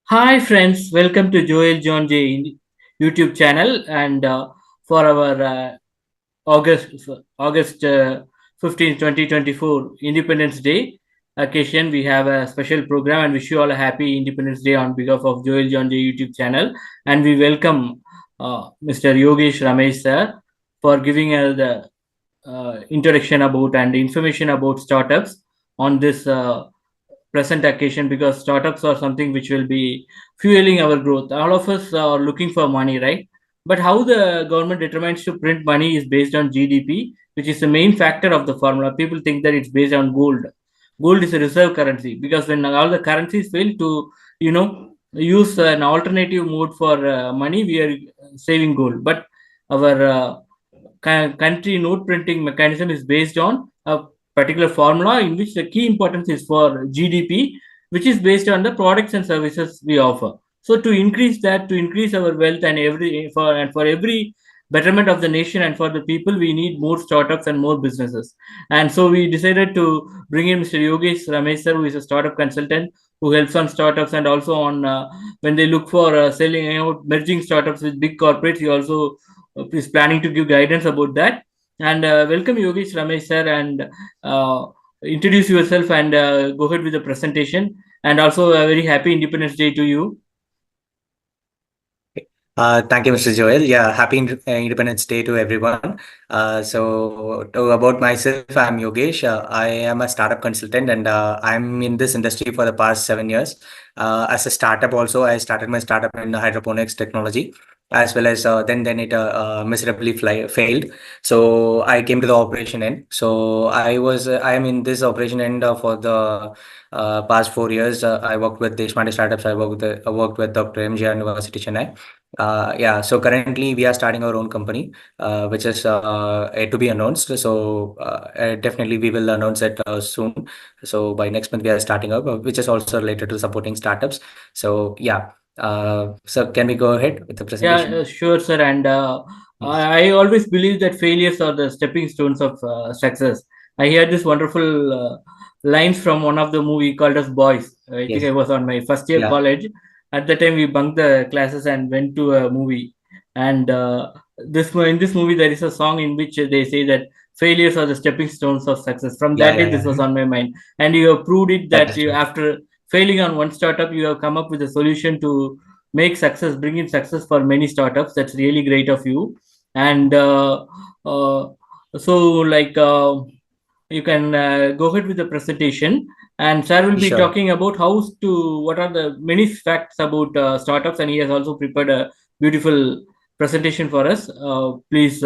Hi friends, welcome to Joel John J YouTube channel and for our August 15, 2024 Independence Day occasion, we have a special program and wish you all a happy Independence Day on behalf of Joel John J YouTube channel. And we welcome Mr. Yogesh Ramesh sir for giving us the introduction about and information about startups on this present occasion, because startups are something which will be fueling our growth. All of us are looking for money, right? But how the government determines to print money is based on GDP, which is the main factor of the formula. People think that it's based on gold. Gold is a reserve currency, because when all the currencies fail to, use an alternative mode for money, we are saving gold. But our country note printing mechanism is based on a particular formula in which the key importance is for GDP, which is based on the products and services we offer. So to increase that, to increase our wealth and for every betterment of the nation and for the people, we need more startups and more businesses. And so we decided to bring in Mr. Yogesh Ramesh sir, who is a startup consultant who helps on startups and also on when they look for selling out merging startups with big corporates. He also is planning to give guidance about that. And welcome Yogesh Ramesh sir, and introduce yourself and go ahead with the presentation. And also a very happy Independence Day to you. Thank you, Mr. Joel. Yeah, happy Independence Day to everyone. About myself, I'm Yogesh. I am a startup consultant and I'm in this industry for the past 7 years. As a startup, also, I started my startup in hydroponics technology, as well as then it miserably failed. So I came to the operation end. So I am in this operation end for the past 4 years. I worked with Deshmande startups. I worked with Dr. MGR University, Chennai. Yeah, so currently we are starting our own company, which is yet to be announced. So definitely we will announce it soon. So by next month we are starting up, which is also related to supporting startups. So yeah, so can we go ahead with the Yeah, presentation? sure, sir. And Yes. I always believe that failures are the stepping stones of success. I heard this wonderful lines from one of the movie called as Boys. I think I Yes. was on my first year Yeah, college. At the time, we bunked the classes and went to a movie. And in this movie, there is a song in which they say that failures are the stepping stones of success. From yeah, that day, yeah, this was yeah. on my mind. And you have proved it That that is you, true. after failing on one startup, you have come up with a solution to make success, bring in success for many startups. That's really great of you. And uh, so like you can go ahead with the presentation, and sir will be Sure. talking about how to what are the many facts about startups, and he has also prepared a beautiful presentation for us. Please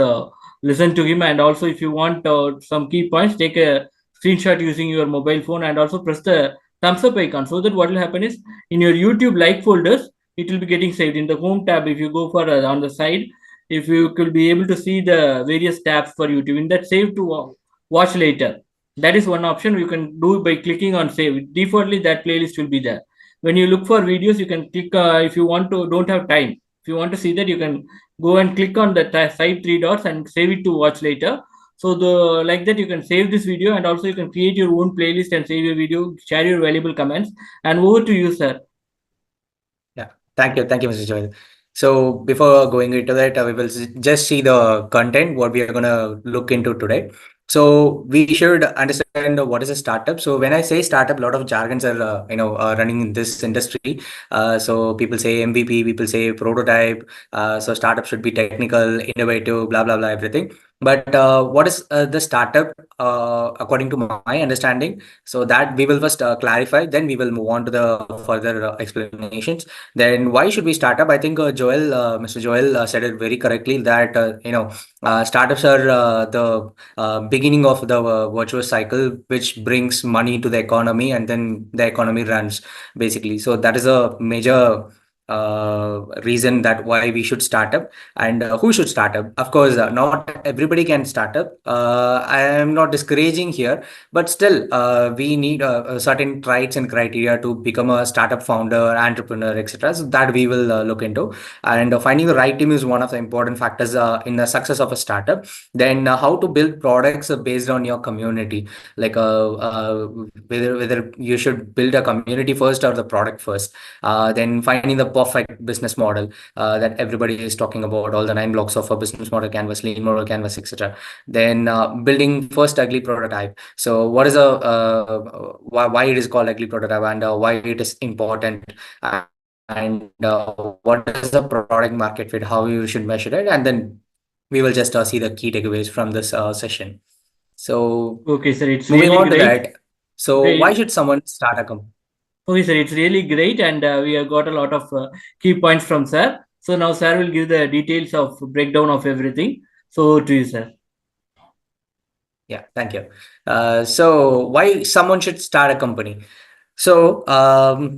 listen to him, and also if you want some key points, take a screenshot using your mobile phone and also press the thumbs up icon, so that what will happen is in your YouTube like folders it will be getting saved in the home tab. If you go for on the side, if you could be able to see the various tabs for YouTube, in that save to watch later, that is one option you can do by clicking on save. Defaultly that playlist will be there. When you look for videos, you can click if you want to don't have time, if you want to see that, you can go and click on the side three dots and save it to watch later. So the like that you can save this video, and also you can create your own playlist and save your video, share your valuable comments. And over to you, sir. Yeah, thank you, Mr. Joel. So before going into that, we will just see the content what we are gonna look into today. So we should understand what is a startup. So when I say startup, a lot of jargons are running in this industry. So people say MVP, people say prototype. So startup should be technical, innovative, blah blah blah, everything. But what is the startup according to my understanding? So that we will first clarify, then we will move on to the further explanations. Then why should we start up? I think Mr. Joel said it very correctly that startups are the beginning of the virtuous cycle, which brings money to the economy, and then the economy runs basically. So that is a major reason that why we should start up and who should start up. Of course, not everybody can start up. I am not discouraging here, but still, we need certain traits and criteria to become a startup founder, entrepreneur, etc. So that we will look into. And finding the right team is one of the important factors in the success of a startup. Then how to build products based on your community, like whether you should build a community first or the product first. Then finding the perfect business model that everybody is talking about, all the 9 blocks of a business model canvas, lean model canvas, etc. Then building first ugly prototype. So what is a why it is called ugly prototype, and why it is important, and what is the product market fit, how you should measure it, and then we will just see the key takeaways from this session. So moving Okay, on sir, to it's that. really great. So why should Great. someone start a company? Okay, sir, it's really great, and we have got a lot of key points from sir. So now sir will give the details of breakdown of everything. So to you, sir. Yeah, thank you. So why someone should start a company? So,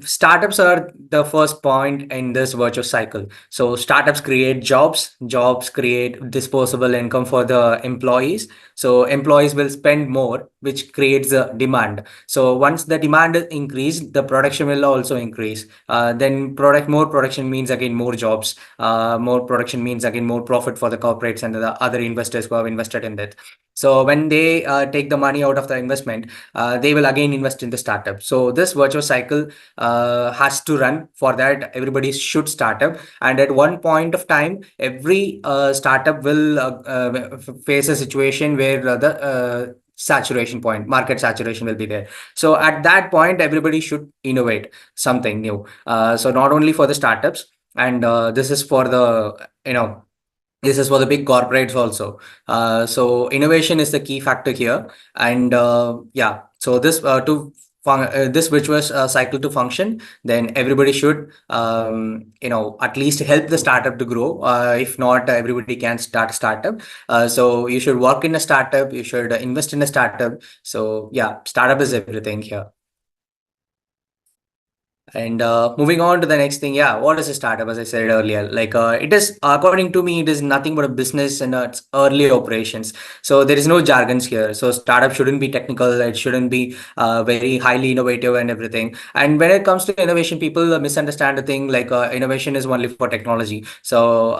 startups are the first point in this virtuous cycle. So, startups create jobs, jobs create disposable income for the employees. So, employees will spend more, which creates a demand. So, once the demand is increased, the production will also increase. Then, more production means again more jobs. More production means again more profit for the corporates and the other investors who have invested in that. So, when they take the money out of the investment, they will again invest in the startup. So this virtuous cycle has to run. For that, everybody should start up. And at one point of time, every startup will face a situation where the saturation point, market saturation will be there. So at that point, everybody should innovate something new. So not only for the startups, and this is for the, this is for the big corporates also. So innovation is the key factor here. And yeah, so this virtuous cycle to function, then everybody should at least help the startup to grow. If not, everybody can start a startup. So you should work in a startup, you should invest in a startup. So yeah, startup is everything here. And moving on to the next thing, yeah, what is a startup? As I said earlier, like it is, according to me, it is nothing but a business and its early operations. So there is no jargons here. So startup shouldn't be technical. It shouldn't be very highly innovative and everything. And when it comes to innovation, people misunderstand the thing like innovation is only for technology. So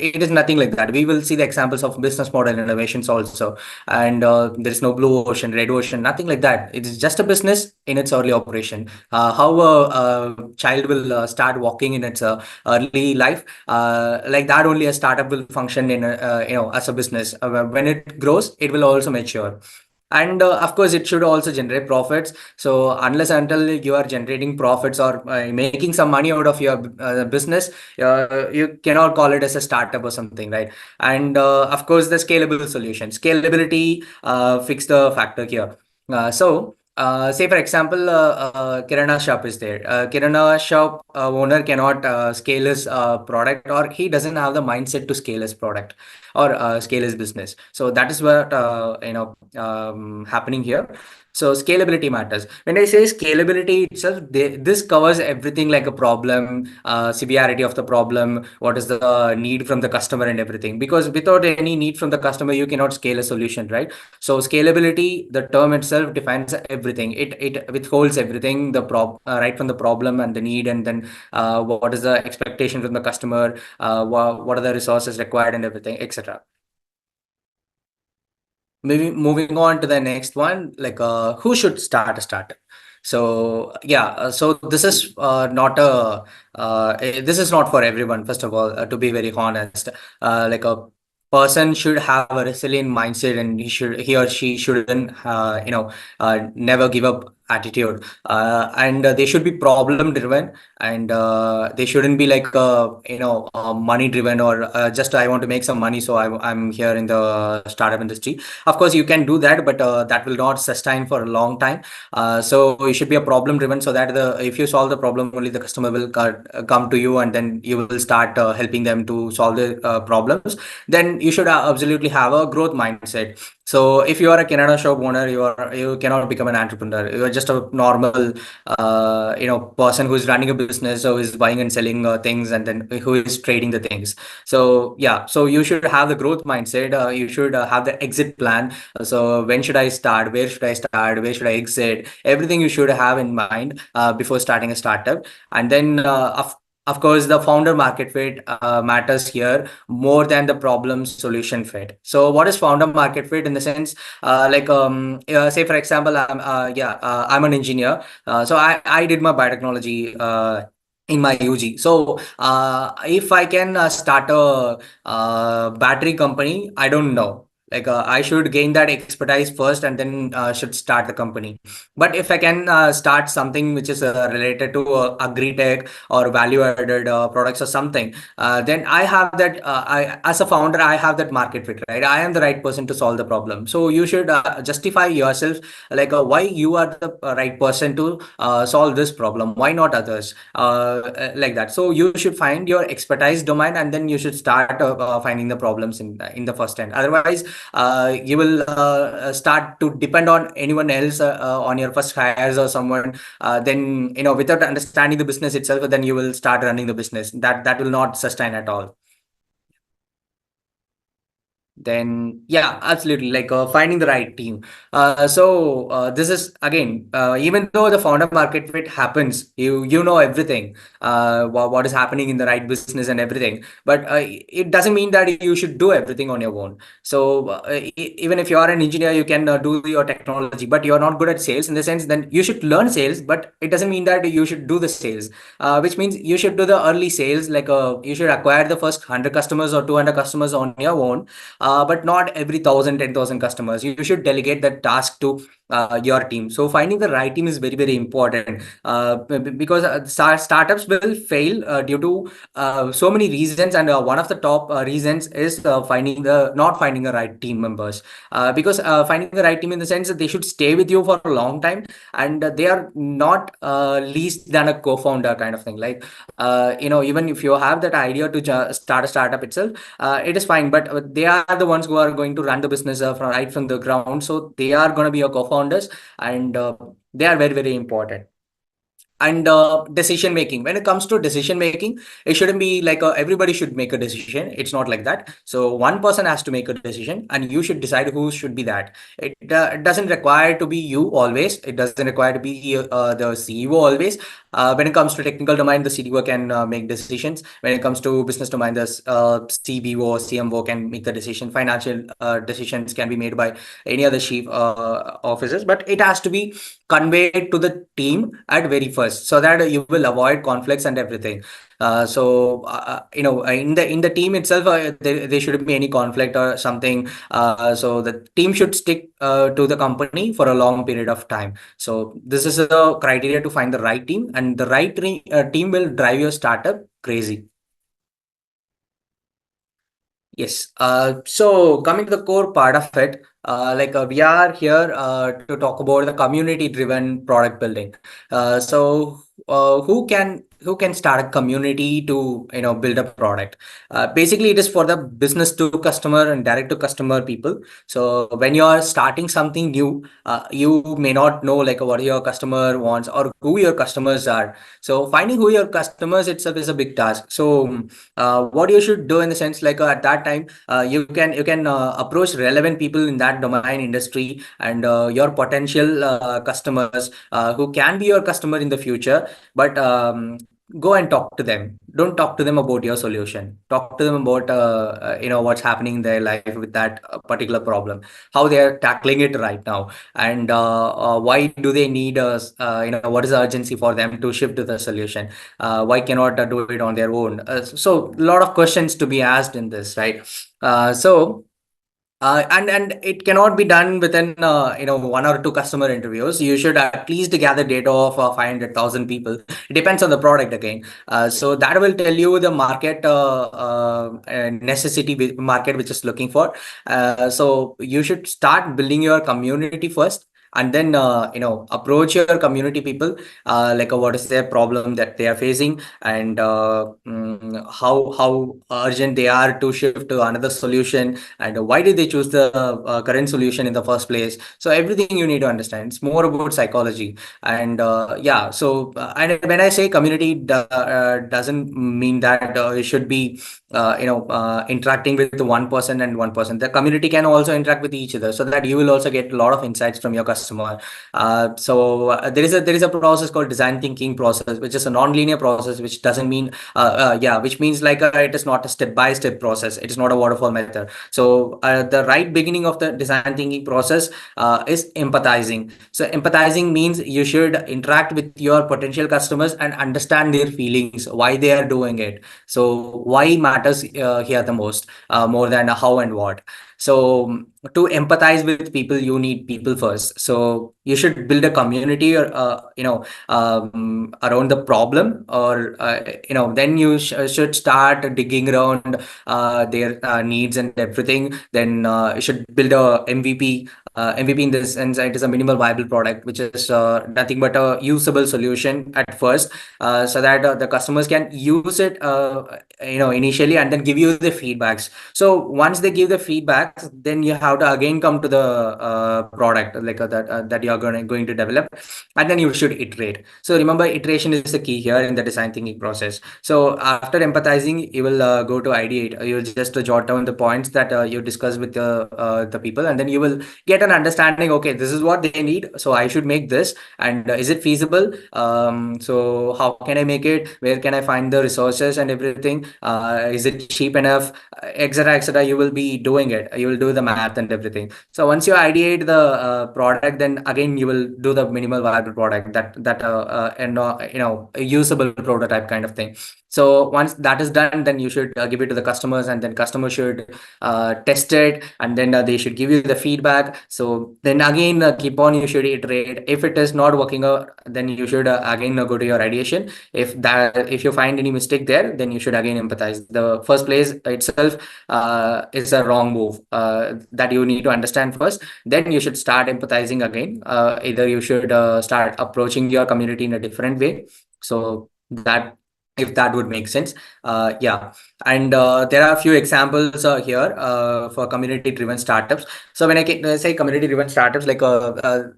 it is nothing like that. We will see the examples of business model innovations also. And there is no blue ocean, red ocean, nothing like that. It is just a business in its early operation. How a child will start walking in its early life, like that only a startup will function in as a business. When it grows, it will also mature. And of course, it should also generate profits. So unless until you are generating profits or making some money out of your business, you cannot call it as a startup or something, right? And of course, the scalable solution, scalability, fix the factor here. Say for example, Kirana shop is there. Kirana shop owner cannot scale his product, or he doesn't have the mindset to scale his product or scale his business. So that is what happening here. So scalability matters. When I say scalability itself, this covers everything like a problem, severity of the problem, what is the need from the customer and everything. Because without any need from the customer, you cannot scale a solution, right? So scalability, the term itself defines everything. It withholds everything, right from the problem and the need, and then what is the expectation from the customer, what are the resources required and everything, etc. Maybe moving on to the next one, like who should start a startup? So yeah, so this is not for everyone. First of all, to be very honest, like a person should have a resilient mindset, and he or she shouldn't never give up attitude, and they should be problem driven, and they shouldn't be like money driven, or just I want to make some money, so I'm here in the startup industry. Of course, you can do that, but that will not sustain for a long time. So you should be a problem driven, so that if you solve the problem, only the customer will come to you, and then you will start helping them to solve the problems. Then you should absolutely have a growth mindset. So if you are a Canada shop owner, you cannot become an entrepreneur. You are just a normal person who's running a business, or who's buying and selling things, and then who is trading the things. So yeah, so you should have the growth mindset. You should have the exit plan. So when should I start? Where should I start? Where should I exit? Everything you should have in mind before starting a startup. And then of course, the founder market fit matters here more than the problem solution fit. So what is founder market fit in the sense, say for example, I'm an engineer. So I did my biotechnology in my UG. So if I can start a battery company, I don't know. I should gain that expertise first, and then should start the company. But if I can start something which is related to agri-tech or value-added products or something, then I have that. As a founder, I have that market fit, right? I am the right person to solve the problem. So you should justify yourself, why you are the right person to solve this problem. Why not others? Like that. So you should find your expertise domain, and then you should start finding the problems in the first end. Otherwise, you will start to depend on anyone else on your first hires or someone. Then without understanding the business itself, then you will start running the business. That will not sustain at all. Then yeah, absolutely, finding the right team. This is again, even though the founder market fit happens, you know everything, what is happening in the right business and everything, but it doesn't mean that you should do everything on your own. So even if you are an engineer, you can do your technology, but you're not good at sales in the sense, then you should learn sales, but it doesn't mean that you should do the sales. Which means you should do the early sales, you should acquire the first 100 customers or 200 customers on your own, but not every 1,000, 10,000 customers. You should delegate that task to your team. So finding the right team is very, very important, because startups will fail due to so many reasons, and one of the top reasons is not finding the right team members. Because finding the right team in the sense that they should stay with you for a long time, and they are not least than a co-founder kind of thing. Even if you have that idea to start a startup itself, it is fine, but they are the ones who are going to run the business right from the ground. So they are going to be your co-founders, and they are very, very important. And decision making, when it comes to decision making, it shouldn't be everybody should make a decision. It's not like that. So one person has to make a decision, and you should decide who should be that. It doesn't require to be you always. It doesn't require to be the CEO always. When it comes to technical domain, the CDO can make decisions. When it comes to business domain, the CBO, CMO can make the decision. Financial decisions can be made by any other chief officers, but it has to be conveyed to the team at very first, so that you will avoid conflicts and everything. In the team itself, there shouldn't be any conflict or something. So the team should stick to the company for a long period of time. So this is the criteria to find the right team, and the right team will drive your startup crazy. Yes. So coming to the core part of it, we are here to talk about the community-driven product building. Who can start a community to build a product? Basically, it is for the business to customer and direct to customer people. So when you are starting something new, you may not know what your customer wants or who your customers are. So finding who your customers itself is a big task. So what you should do in the sense, at that time, you can approach relevant people in that domain industry, and your potential customers who can be your customer in the future. But go and talk to them. Don't talk to them about your solution. Talk to them about what's happening in their life with that particular problem, how they are tackling it right now, and why do they need us, what is the urgency for them to shift to the solution. Why cannot do it on their own? So a lot of questions to be asked in this, right? And it cannot be done within one or two customer interviews. You should at least gather data of 500,000 people. It depends on the product again. So that will tell you the market market which is looking for. So you should start building your community first, and then approach your community people, like what is their problem that they are facing, and how urgent they are to shift to another solution, and why did they choose the current solution in the first place. So everything you need to understand. It's more about psychology. And yeah, so and when I say community, doesn't mean that it should be interacting with one person and one person. The community can also interact with each other, so that you will also get a lot of insights from your customer. There is a process called design thinking process, which is a non-linear process, which doesn't mean which means like it is not a step-by-step process. It is not a waterfall method. So the right beginning of the design thinking process is empathizing. So empathizing means you should interact with your potential customers and understand their feelings, why they are doing it. So why matters here the most, more than how and what. So to empathize with people, you need people first. So you should build a community, or around the problem, or then you should start digging around their needs and everything. Then you should build a MVP. MVP in this sense, it is a minimal viable product, which is nothing but a usable solution at first, so that the customers can use it, initially, and then give you the feedbacks. So once they give the feedbacks, then you have to again come to the product, like that you are going to develop, and then you should iterate. So remember, iteration is the key here in the design thinking process. So after empathizing, you will go to ideate. You'll just jot down the points that you discuss with the people, and then you will get an understanding. Okay, this is what they need, so I should make this. And is it feasible? So how can I make it? Where can I find the resources and everything? Is it cheap enough? Etc., etc. You will be doing it. You will do the math and everything. So once you ideate the product, then again you will do the minimal viable product, a usable prototype kind of thing. So once that is done, then you should give it to the customers, and then customers should test it, and then they should give you the feedback. So then again, keep on, you should iterate. If it is not working out, then you should again go to your ideation. If you find any mistake there, then you should again empathize. The first place itself is a wrong move, that you need to understand first. Then you should start empathizing again. Either you should start approaching your community in a different way. So that, if that would make sense. Yeah. And there are a few examples here for community driven startups. So when I say community driven startups, like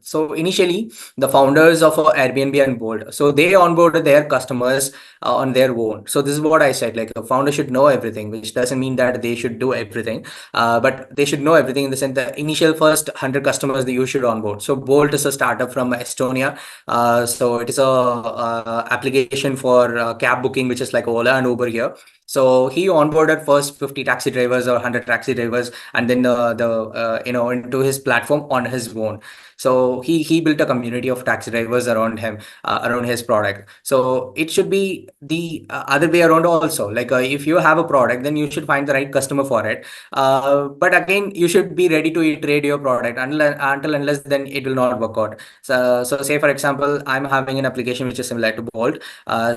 so initially the founders of Airbnb and Bolt, so they onboarded their customers on their own. So this is what I said, like a founder should know everything, which doesn't mean that they should do everything, but they should know everything in the sense the initial first 100 customers that you should onboard. So Bolt is a startup from Estonia. So it is a application for cab booking, which is like Ola and Uber here. So he onboarded first 50 taxi drivers or 100 taxi drivers, and then into his platform on his own. So he built a community of taxi drivers around him, around his product. So it should be the other way around also. Like if you have a product, then you should find the right customer for it. But again, you should be ready to iterate your product until unless then it will not work out. So say for example, I'm having an application which is similar to Bolt.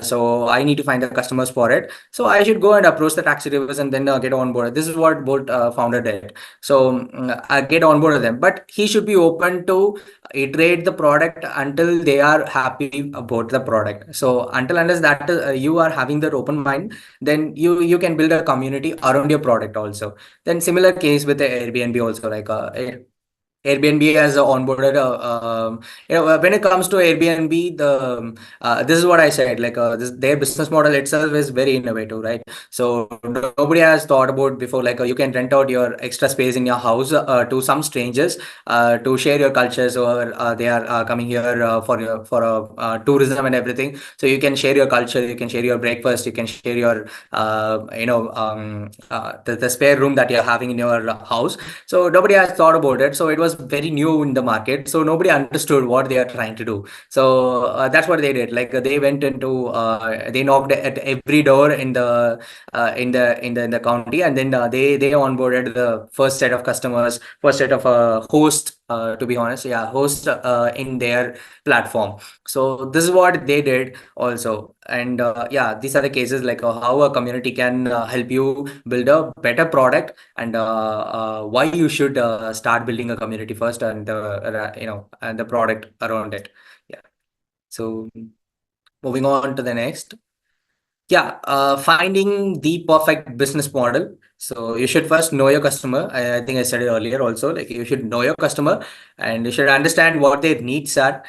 So I need to find the customers for it. So I should go and approach the taxi drivers and then get on board. This is what Bolt founder did. So I get on board with them, but he should be open to iterate the product until they are happy about the product. So until unless that you are having that open mind, then you can build a community around your product also. Then similar case with the Airbnb also, like Airbnb has onboarded when it comes to Airbnb, this is what I said, like their business model itself is very innovative, right? So nobody has thought about before, like you can rent out your extra space in your house to some strangers to share your cultures, or they are coming here for tourism and everything. So you can share your culture, you can share your breakfast, you can share your the spare room that you're having in your house. So nobody has thought about it. So it was very new in the market. So nobody understood what they are trying to do. So that's what they did. Like they went into, they knocked at every door in the county, and then they onboarded the first set of customers, first set of hosts to be honest, yeah, host in their platform. So this is what they did also. And yeah, these are the cases like how a community can help you build a better product, and why you should start building a community first, and and the product around it. Yeah. So moving on to the next. Yeah, finding the perfect business model. So you should first know your customer. I think I said it earlier also. Like you should know your customer, and you should understand what their needs are.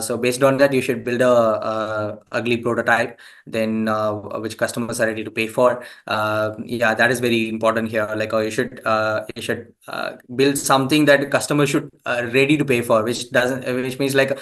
So based on that, you should build a ugly prototype. Then which customers are ready to pay for. Yeah, that is very important here. Like you should build something that customers should ready to pay for, which doesn't, which means like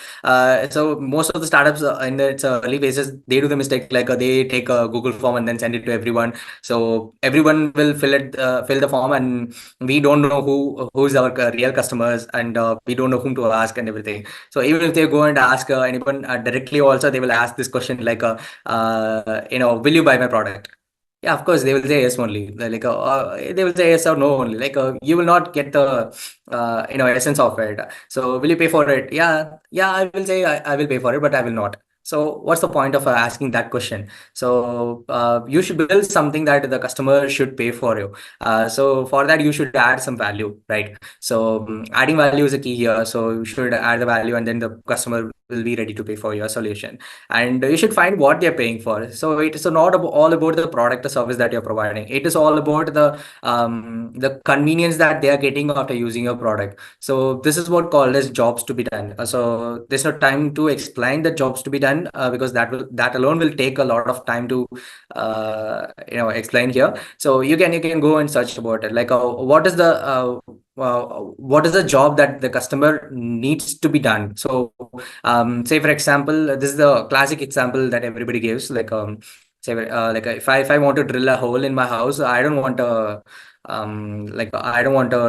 so most of the startups in its early phases, they do the mistake like they take a Google form and then send it to everyone. So everyone will fill the form, and we don't know who's our real customers, and we don't know whom to ask and everything. So even if they go and ask anyone directly, also they will ask this question like, will you buy my product? Yeah, of course, they will say yes only. They will say yes or no only. You will not get the essence of it. So will you pay for it? Yeah, yeah, I will say I will pay for it, but I will not. So what's the point of asking that question? So you should build something that the customer should pay for you. So for that you should add some value, right? So adding value is a key here. So you should add the value, and then the customer will be ready to pay for your solution. And you should find what they're paying for. So it is not all about the product or service that you're providing. It is all about the convenience that they are getting after using your product. So this is what called as jobs to be done. So there's no time to explain the jobs to be done, because that alone will take a lot of time to explain here. So you can go and search about it. Like what is the job that the customer needs to be done. So say for example, this is the classic example that everybody gives. If I want to drill a hole in my house, I don't want a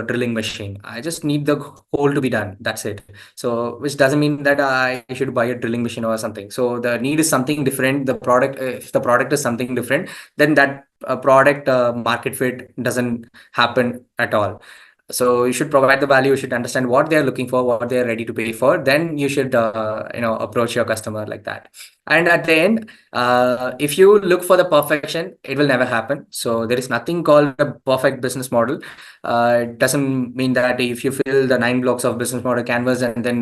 drilling machine. I just need the hole to be done. That's it. So which doesn't mean that I should buy a drilling machine or something. So the need is something different. The product, if the product is something different, then that product market fit doesn't happen at all. So you should provide the value. You should understand what they're looking for, what they're ready to pay for. Then you should approach your customer like that. And at the end, if you look for the perfection, it will never happen. So there is nothing called a perfect business model. It doesn't mean that if you fill the 9 blocks of business model canvas, and then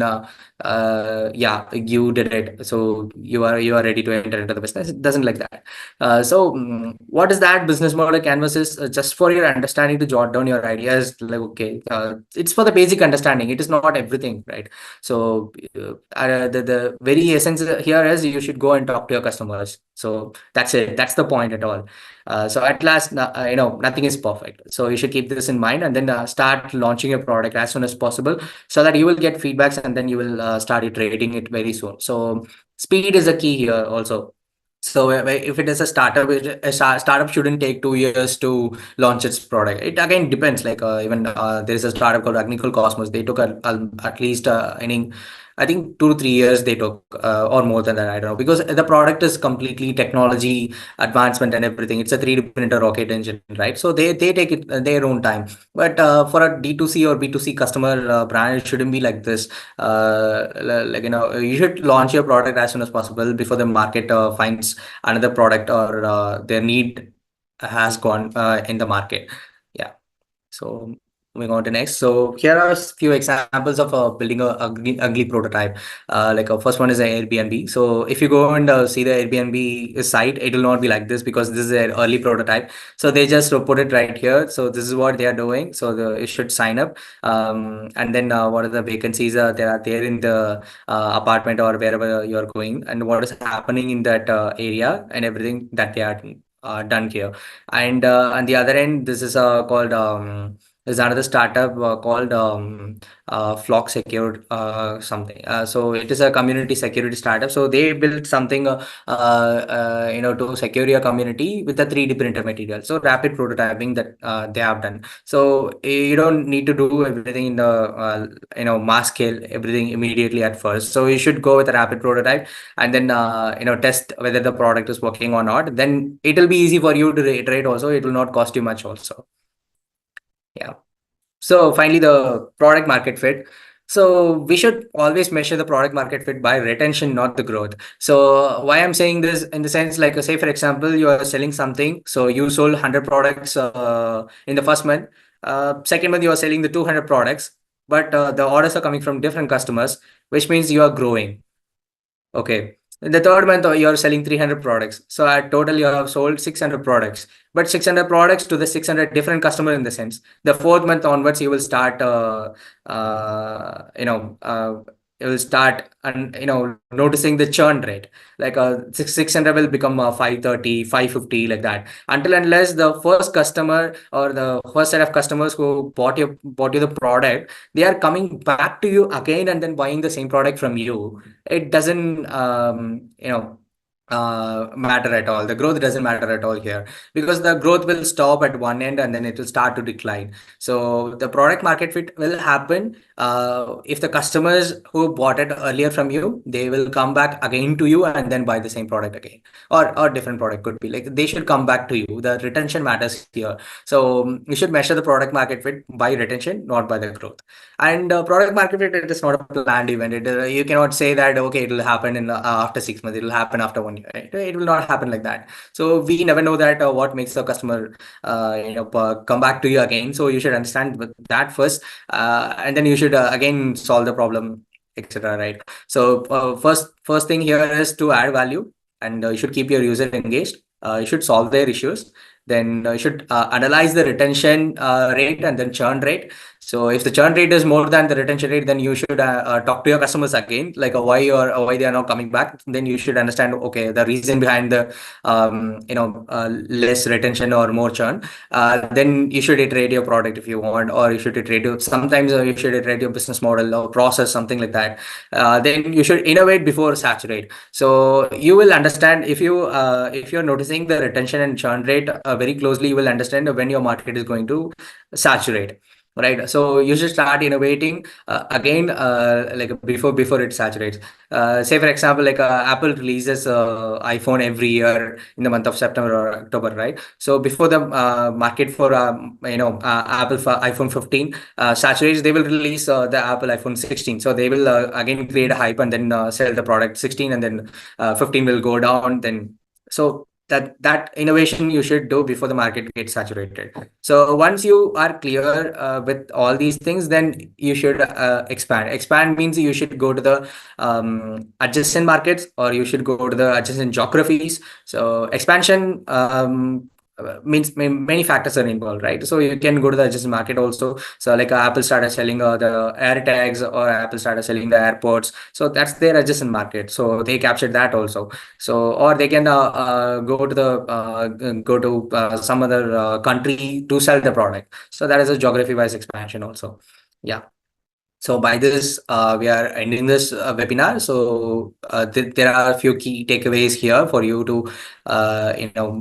yeah, you did it, so you are ready to enter into the business. It doesn't like that. What is that business model canvas is just for your understanding, to jot down your ideas. Like, okay, it's for the basic understanding. It is not everything, right? So the very essence here is you should go and talk to your customers. So that's it. That's the point at all. So at last, nothing is perfect. So you should keep this in mind, and then start launching your product as soon as possible, so that you will get feedbacks, and then you will start iterating it very soon. So speed is a key here also. So if it is a startup, startup shouldn't take 2 years to launch its product. It again depends. Like even there is a startup called Agnicol Cosmos. They took at least I think 2 to 3 years they took, or more than that. I don't know, because the product is completely technology advancement and everything. It's a 3D printer rocket engine, right? So they take it their own time. But for a D2C or B2C customer brand, it shouldn't be like this. You should launch your product as soon as possible before the market finds another product, or their need has gone in the market. Yeah. So moving on to next. So here are a few examples of building a ugly prototype. First one is an Airbnb. So if you go and see the Airbnb site, it will not be like this, because this is an early prototype. So they just put it right here. So this is what they are doing. So you should sign up. And then what are the vacancies there in the apartment or wherever you are going, and what is happening in that area, and everything that they are done here. And on the other end, this is called there's another startup called Flock Secure something. So it is a community security startup. So they built something to secure your community with a 3D printer material. So rapid prototyping that they have done. So you don't need to do everything in the mass scale, everything immediately at first. So you should go with a rapid prototype, and then test whether the product is working or not. Then it will be easy for you to iterate also. It will not cost you much also. Yeah. So finally, the product market fit. So we should always measure the product market fit by retention, not the growth. So why I'm saying this in the sense like say for example you are selling something, so you sold 100 products in the first month. Second month you are selling the 200 products, but the orders are coming from different customers, which means you are growing. Okay. In the third month, you're selling 300 products. So at total, you have sold 600 products. But 600 products to the 600 different customer in the sense. The fourth month onwards, you will start, you will start and noticing the churn rate. Like 600 will become 530, 550 like that. Until unless the first customer or the first set of customers who bought you the product, they are coming back to you again and then buying the same product from you, it doesn't matter at all. The growth doesn't matter at all here because the growth will stop at one end and then it will start to decline. So the product market fit will happen if the customers who bought it earlier from you, they will come back again to you and then buy the same product again, or different product could be like they should come back to you. The retention matters here. So you should measure the product market fit by retention, not by the growth. And product market fit, it is not a planned event. You cannot say that okay, it will happen in after 6 months. It will happen after 1 year. It will not happen like that. So we never know that what makes the customer come back to you again. So you should understand that first, and then you should again solve the problem, etc. Right. So first thing here is to add value, and you should keep your user engaged. You should solve their issues. Then you should analyze the retention rate and then churn rate. So if the churn rate is more than the retention rate, then you should talk to your customers again, like why they are not coming back. Then you should understand okay the reason behind the less retention or more churn. Then you should iterate your product if you want, or you should iterate your, sometimes you should iterate your business model or process, something like that. Then you should innovate before saturate. So you will understand if you're noticing the retention and churn rate very closely, you will understand when your market is going to saturate. Right, so you should start innovating again, like before it saturates. Say for example, like Apple releases iPhone every year in the month of September or October, right? So before the market for iPhone 15 saturates, they will release the Apple iPhone 16. So they will again create a hype and then sell the product 16, and then 15 will go down. Then so that innovation you should do before the market gets saturated. So once you are clear with all these things, then you should expand means you should go to the adjacent markets, or you should go to the adjacent geographies. So expansion means many factors are involved, right? So you can go to the adjacent market also. So like Apple started selling the air tags, or Apple started selling the airports, so that's their adjacent market, so they captured that also. So or they can go to some other country to sell the product. So that is a geography wise expansion also. Yeah. So by this, we are ending this webinar. So there are a few key takeaways here for you to,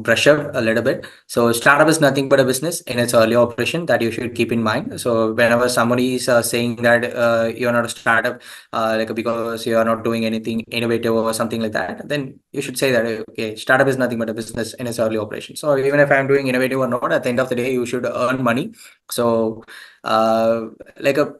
brush up a little bit. So startup is nothing but a business in its early operation that you should keep in mind. So whenever somebody is saying that you're not a startup, like because you are not doing anything innovative or something like that, then you should say that okay, startup is nothing but a business in its early operation. So even if I'm doing innovative or not, at the end of the day, you should earn money. So uh, like a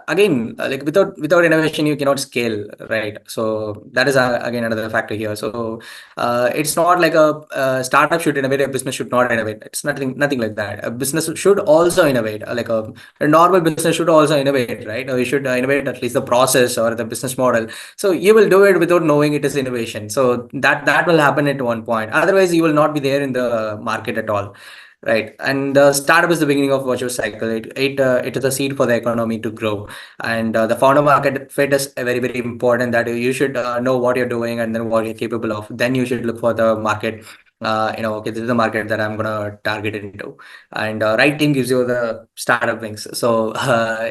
again, like without innovation you cannot scale, right? So that is again another factor here. So it's not like a startup should innovate, a business should not innovate. It's nothing like that. A business should also innovate, like a normal business should also innovate, right? Or you should innovate at least the process or the business model. So you will do it without knowing it is innovation. So that will happen at one point, otherwise you will not be there in the market at all. Right, and startup is the beginning of virtuous cycle. It is a seed for the economy to grow, and the founder market fit is very important. That you should know what you're doing and then what you're capable of. Then you should look for the market. Okay, this is the market that I'm gonna target into, and right team gives you the startup wings. So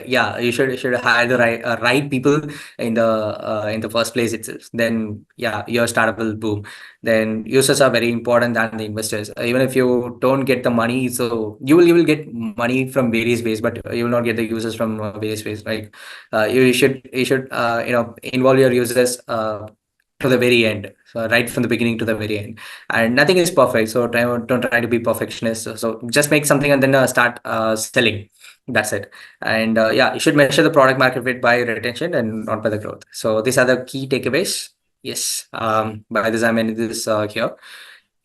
yeah, you should hire the right people in the first place itself. Then yeah, your startup will boom. Then users are very important than the investors. Even if you don't get the money, so you will get money from various ways, but you will not get the users from various ways. Like you should involve your users to the very end. So right from the beginning to the very end, and nothing is perfect. So don't try to be perfectionist. So just make something and then start selling. That's it. And yeah, you should measure the product market fit by retention and not by the growth. So these are the key takeaways. Yes. By this, I'm ending this here.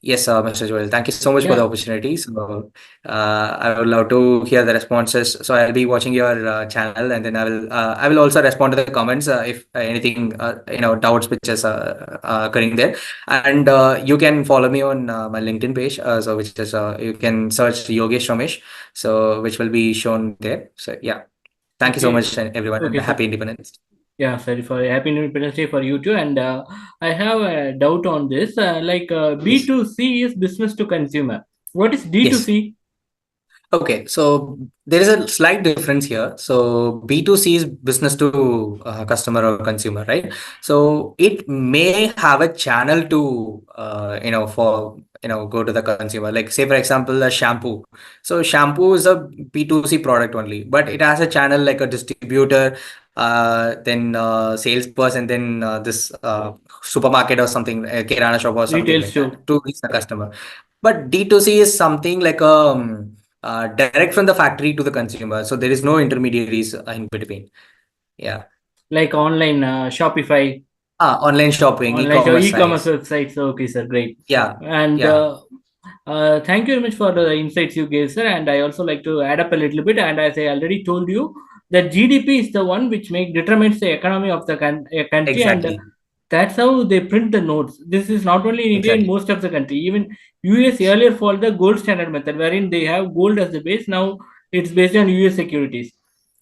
Yes, Mr. Joel, thank you so much for the Yeah. opportunity. So, I would love to hear the responses. So, I'll be watching your channel, and then I will also respond to the comments if anything, doubts which is occurring there. And you can follow me on my LinkedIn page. So, which is you can search Yogesh Ramesh, so which will be shown there. So, yeah, thank you so Okay. much, everyone, and Okay, sir. happy Independence. Yeah, sorry for Happy Independence Day for you too. And I have a doubt on this. Yes. B2C is business to consumer. What is Yes. D2C? Okay, so there is a slight difference here. So B2C is business to customer or consumer, right? So it may have a channel to, for, go to the consumer. Like say, for example, a shampoo. So shampoo is a B2C product only, but it has a channel like a distributor, then salesperson, then this supermarket or something, a kirana shop or something Retail like store. that to reach the customer. But D2C is something like direct from the factory to the consumer. So there is no intermediaries in between. Yeah. Like online Shopify, Online shopping, online show, e-commerce e-commerce sites. websites. Okay, sir, great. Yeah. And Yeah. thank you very much for the insights you gave, sir. And I also like to add up a little bit. And as I already told you, that GDP is the one which determines the economy of the a country, and Exactly. that's how they print the notes. This is not only in India, in Exactly. most of the country. Even US earlier followed the gold standard method, wherein they have gold as the base. Now it's based on US securities.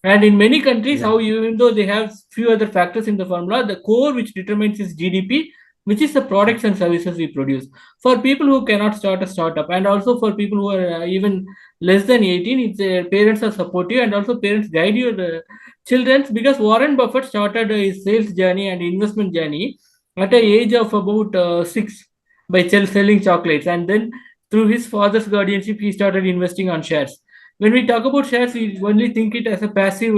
And in many countries, how Exactly. even though they have few other factors in the formula, the core which determines is GDP, which is the products and services we produce. For people who cannot start a startup, and also for people who are even less than 18, it's parents are supportive, and also parents guide your children, because Warren Buffett started his sales journey and investment journey at the age of about 6 by selling chocolates, and then through his father's guardianship he started investing on shares. When we talk about shares, we only think it as a passive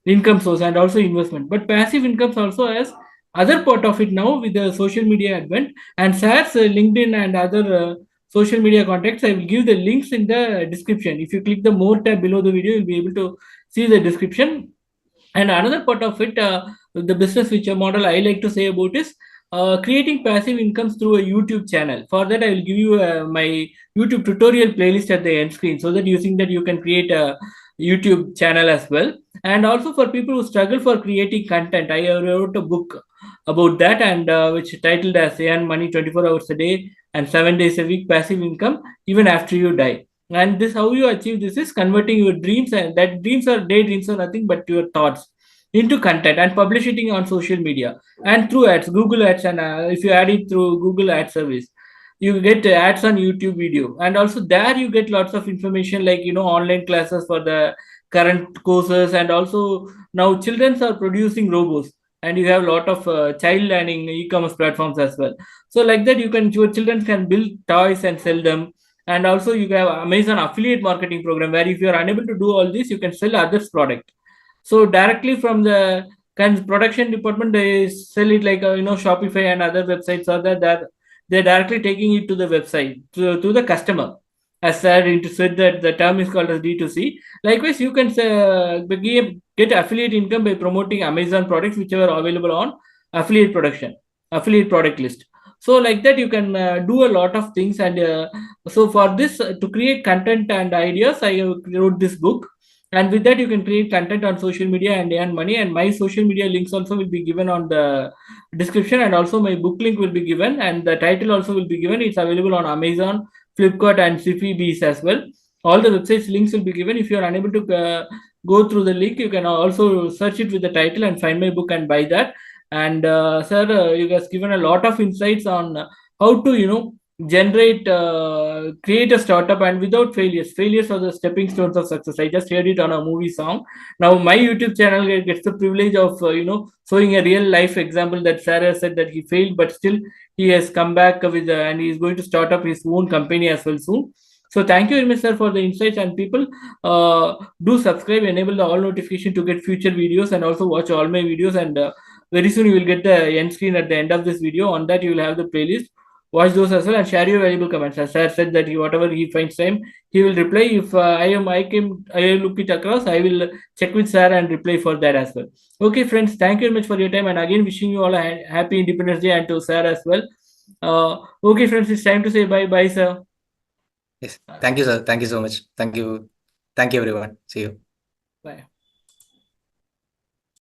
income source and also investment, but passive incomes also has other part of it now with the social media advent. And shares, LinkedIn and other social media contacts, I will give the links in the description. If you click the more tab below the video, you'll be able to see the description. And another part of it, the business which a model I like to say about is creating passive incomes through a YouTube channel. For that, I will give you my YouTube tutorial playlist at the end screen, so that using that you can create a YouTube channel as well. And also for people who struggle for creating content, I wrote a book about that, and which titled as "Earn Money 24 Hours a Day and 7 Days a Week Passive Income Even After You Die." And this, how you achieve this is converting your dreams, and that dreams are daydreams, are nothing but your thoughts, into content and publishing it on social media and through ads, Google ads. And if you add it through Google ad service, you get ads on YouTube video. And also there you get lots of information, like online classes for the current courses. And also now children are producing robots, and you have a lot of child learning e-commerce platforms as well. So like that, your children can build toys and sell them. And also you have Amazon affiliate marketing program, where if you are unable to do all this, you can sell others product. So directly from the production department, they sell it like Shopify and other websites, or that they're directly taking it to the website, to the customer. As said, into said that the term is called as D2C. Likewise, you can get affiliate income by promoting Amazon products which are available on affiliate production, affiliate product list. So like that, you can do a lot of things. And so for this, to create content and ideas, I wrote this book. And with that, you can create content on social media and earn money. And my social media links also will be given on the description, and also my book link will be given, and the title also will be given. It's available on Amazon, Flipkart, and Sifi Bees as well. All the websites links will be given. If you are unable to go through the link, you can also search it with the title and find my book and buy that. And sir, you guys given a lot of insights on how to generate create a startup, and without failures are the stepping stones of success. I just heard it on a movie song. Now my YouTube channel gets the privilege of showing a real life example, that Sarah said that he failed, but still he has come back with and he is going to start up his own company as well soon. So thank you very much, sir, for the insights. And people, do subscribe, enable the all notification to get future videos, and also watch all my videos. And very soon you will get the end screen at the end of this video. On that, you will have the playlist. watch those as well and share your valuable comments. As sir said that whatever he finds time, he will reply. If I look it across, I will check with sir and reply for that as well. Okay, friends, thank you very much for your time, and again wishing you all a happy Independence Day and to sir as well. Okay, friends, it's time to say bye, bye, sir. Yes. Thank you, sir. Thank you so much. Thank you. Thank you, everyone. See you. Bye.